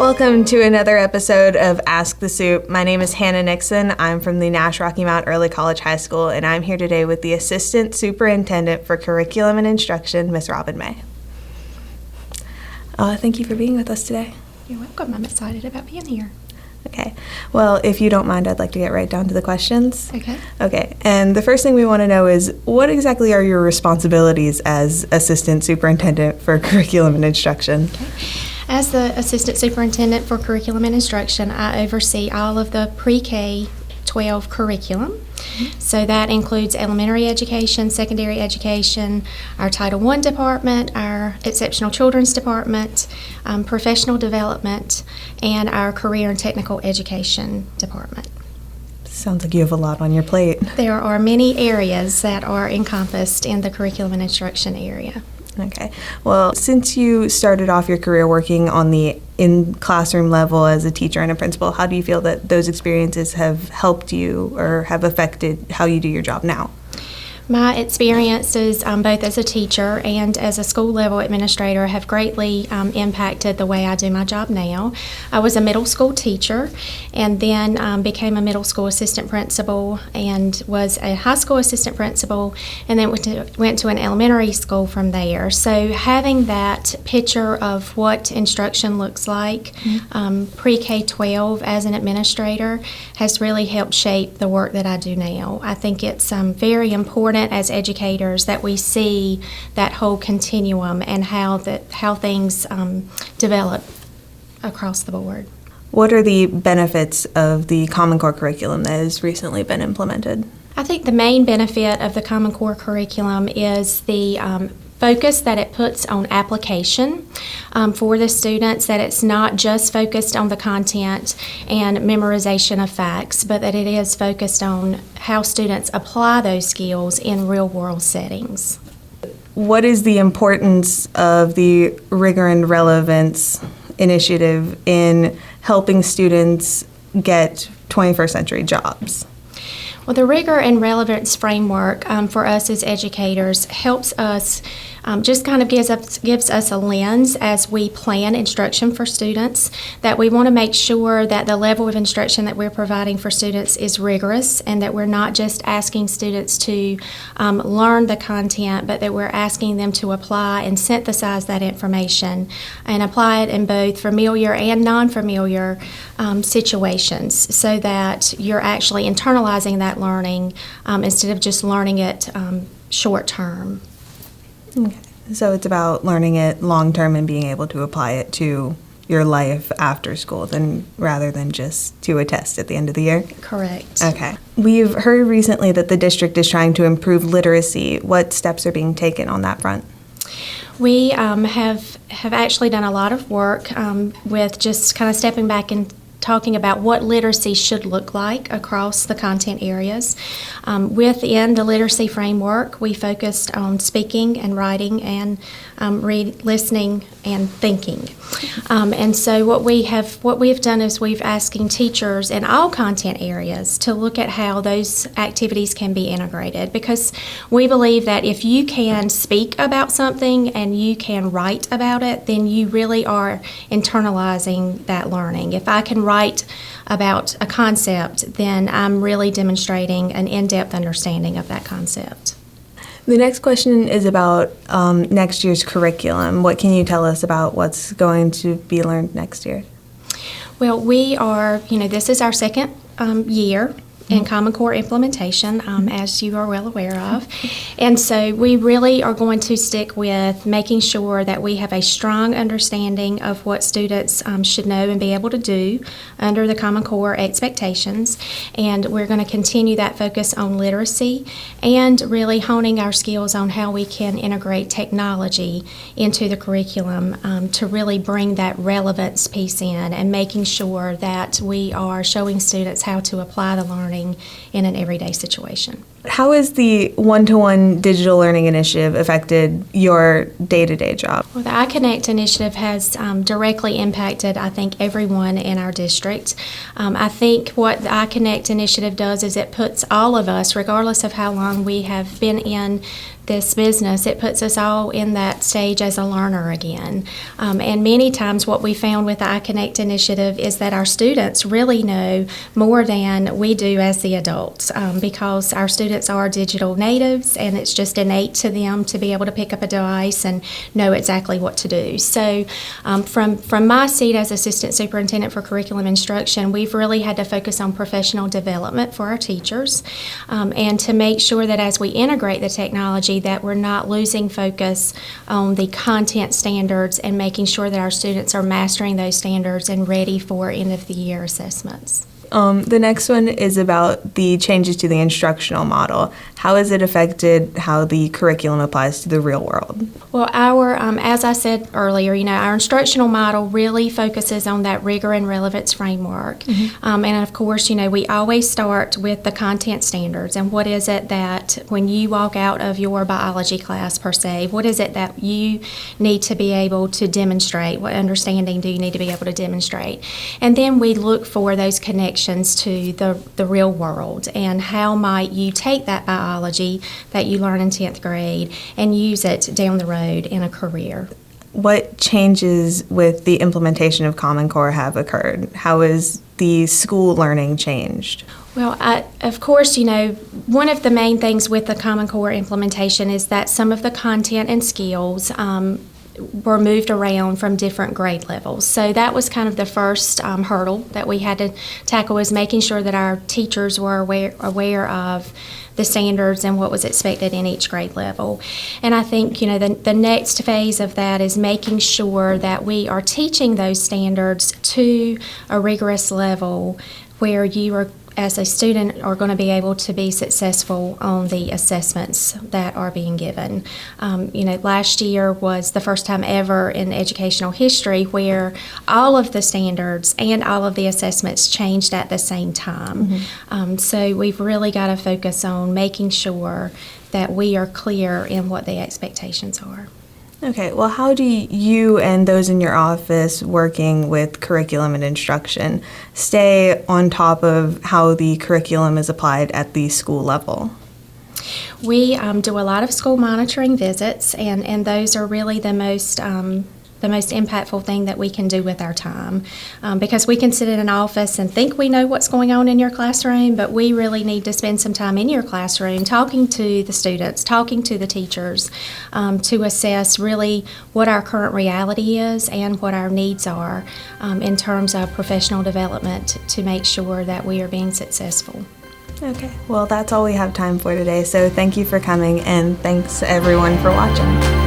Welcome to another episode of Ask the Supt. My name is Hannah Nixon. I'm from the Nash-Rocky Mount Early College High School, and I'm here today with the Assistant Superintendent for Curriculum and Instruction, Ms. Robin May. Thank you for being with us today. You're welcome. I'm excited about being here. Okay. Well, if you don't mind, I'd like to get right down to the questions. Okay. Okay. And the first thing we want to know is, what exactly are your responsibilities as Assistant Superintendent for Curriculum and Instruction? Okay. As the Assistant Superintendent for Curriculum and Instruction, I oversee all of the pre-K-12 curriculum. So that includes elementary education, secondary education, our Title I department, our Exceptional Children's department, professional development, and our career and technical education department. Sounds like you have a lot on your plate. There are many areas that are encompassed in the curriculum and instruction area. Okay. Well, since you started off your career working on the in-classroom level as a teacher and a principal, how do you feel that those experiences have helped you or have affected how you do your job now? My experiences both as a teacher and as a school-level administrator have greatly impacted the way I do my job now. I was a middle school teacher and then became a middle school assistant principal and was a high school assistant principal and then went to an elementary school from there. So having that picture of what instruction looks like pre-K-12 as an administrator has really helped shape the work that I do now. I think it's very important as educators that we see that whole continuum and how things develop across the board. What are the benefits of the Common Core curriculum that has recently been implemented? I think the main benefit of the Common Core curriculum is the focus that it puts on application for the students, that it's not just focused on the content and memorization of facts, but that it is focused on how students apply those skills in real-world settings. What is the importance of the Rigor and Relevance initiative in helping students get 21st century jobs? Well, the Rigor and Relevance framework for us as educators helps us, just kind of gives us a lens as we plan instruction for students, that we want to make sure that the level of instruction that we're providing for students is rigorous and that we're not just asking students to learn the content, but that we're asking them to apply and synthesize that information and apply it in both familiar and non-familiar situations so that you're actually internalizing that learning instead of just learning it short term. Okay. So it's about learning it long term and being able to apply it to your life after school rather than just to a test at the end of the year? Correct. Okay. We've heard recently that the district is trying to improve literacy. What steps are being taken on that front? We have actually done a lot of work with just kind of stepping back and talking about what literacy should look like across the content areas. Within the literacy framework, we focused on speaking and writing and listening and thinking. And so what we've done is we've asking teachers in all content areas to look at how those activities can be integrated, because we believe that if you can speak about something and you can write about it, then you really are internalizing that learning. If I can write about a concept, then I'm really demonstrating an in-depth understanding of that concept. The next question is about next year's curriculum. What can you tell us about what's going to be learned next year? Well, this is our second year in Common Core implementation, as you are well aware of. And so we really are going to stick with making sure that we have a strong understanding of what students should know and be able to do under the Common Core expectations. And we're going to continue that focus on literacy and really honing our skills on how we can integrate technology into the curriculum to really bring that relevance piece in and making sure that we are showing students how to apply the learning in an everyday situation. How has the one-to-one digital learning initiative affected your day-to-day job? Well, the iConnect initiative has directly impacted, I think, everyone in our district. I think what the iConnect initiative does is it puts all of us, regardless of how long we have been in this business, it puts us all in that stage as a learner again. And many times what we found with the iConnect initiative is that our students really know more than we do as the adults, because our students are digital natives, and it's just innate to them to be able to pick up a device and know exactly what to do. So from my seat as Assistant Superintendent for Curriculum Instruction, we've really had to focus on professional development for our teachers, and to make sure that as we integrate the technology that we're not losing focus on the content standards and making sure that our students are mastering those standards and ready for end-of-the-year assessments. The next one is about the changes to the instructional model. How has it affected how the curriculum applies to the real world? Well, as I said earlier, our instructional model really focuses on that rigor and relevance framework. And of course, we always start with the content standards. And what is it that when you walk out of your biology class, per se, what is it that you need to be able to demonstrate? What understanding do you need to be able to demonstrate? And then we look for those connections to the real world, and how might you take that biology that you learn in 10th grade and use it down the road in a career. What changes with the implementation of Common Core have occurred? How has the school learning changed? Well, of course, one of the main things with the Common Core implementation is that some of the content and skills were moved around from different grade levels. So that was kind of the first hurdle that we had to tackle, was making sure that our teachers were aware of the standards and what was expected in each grade level. And I think, the next phase of that is making sure that we are teaching those standards to a rigorous level where you are, as a student, are going to be able to be successful on the assessments that are being given. Last year was the first time ever in educational history where all of the standards and all of the assessments changed at the same time. So we've really got to focus on making sure that we are clear in what the expectations are. Okay, well, how do you and those in your office working with curriculum and instruction stay on top of how the curriculum is applied at the school level? We do a lot of school monitoring visits, and those are really the most impactful thing that we can do with our time, because we can sit in an office and think we know what's going on in your classroom, but we really need to spend some time in your classroom talking to the students, talking to the teachers, to assess really what our current reality is and what our needs are in terms of professional development to make sure that we are being successful. Okay, well, that's all we have time for today, so thank you for coming, and thanks everyone for watching.